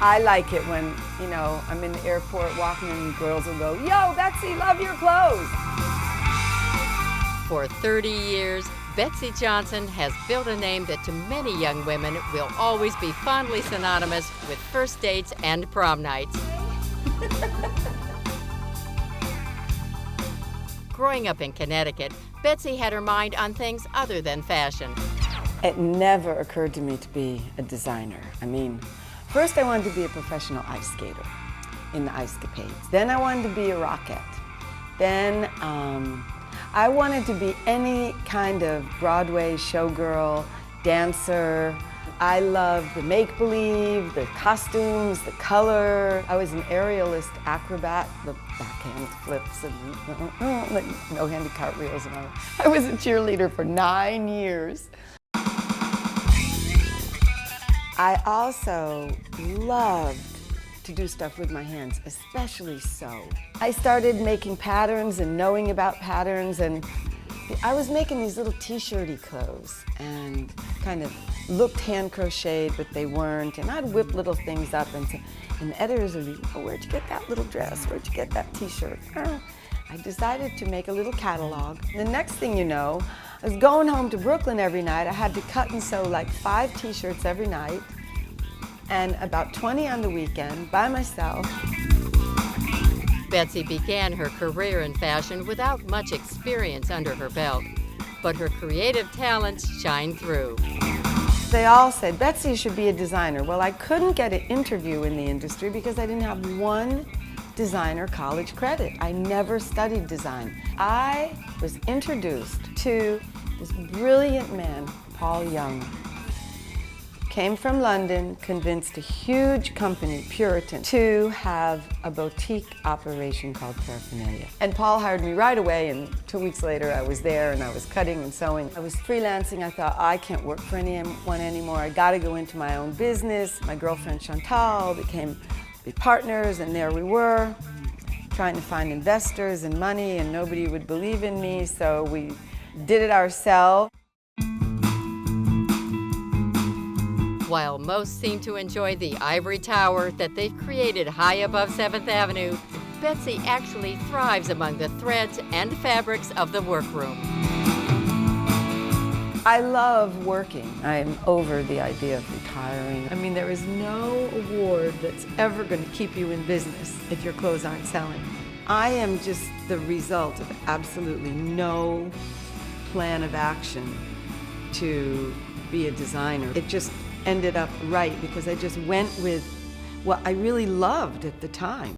I like it when, I'm in the airport walking and girls will go, "Yo, Betsey, love your clothes." For 30 years, Betsey Johnson has built a name that to many young women will always be fondly synonymous with first dates and prom nights. Growing up in Connecticut, Betsey had her mind on things other than fashion. It never occurred to me to be a designer. First I wanted to be a professional ice skater in the ice capades. Then I wanted to be a rockette. Then I wanted to be any kind of Broadway showgirl, dancer. I loved the make-believe, the costumes, the color. I was an aerialist acrobat, the backhand flips and no-handed cartwheels. And I was a cheerleader for 9 years. I also loved to do stuff with my hands, especially sew. I started making patterns and knowing about patterns, and I was making these little t-shirty clothes and kind of looked hand crocheted, but they weren't, and I'd whip little things up and the editors would be, "Oh, where'd you get that little dress? Where'd you get that t-shirt?" I decided to make a little catalog. The next thing you know, I was going home to Brooklyn every night. I had to cut and sew like 5 t-shirts every night and about 20 on the weekend by myself. Betsey began her career in fashion without much experience under her belt, but her creative talents shine through. They all said, "Betsey, you should be a designer." Well, I couldn't get an interview in the industry because I didn't have one designer college credit. I never studied design. I was introduced to this brilliant man, Paul Young. Came from London, convinced a huge company, Puritan, to have a boutique operation called Paraphernalia. And Paul hired me right away, and 2 weeks later I was there and I was cutting and sewing. I was freelancing. I thought, I can't work for anyone anymore. I gotta go into my own business. My girlfriend Chantal became partners, and there we were, trying to find investors and money, and nobody would believe in me, so we did it ourselves. While most seem to enjoy the ivory tower that they've created high above 7th Avenue, Betsey actually thrives among the threads and fabrics of the workroom. I love working. I'm over the idea of retiring. There is no award that's ever going to keep you in business if your clothes aren't selling. I am just the result of absolutely no plan of action to be a designer. It just ended up right because I just went with what I really loved at the time.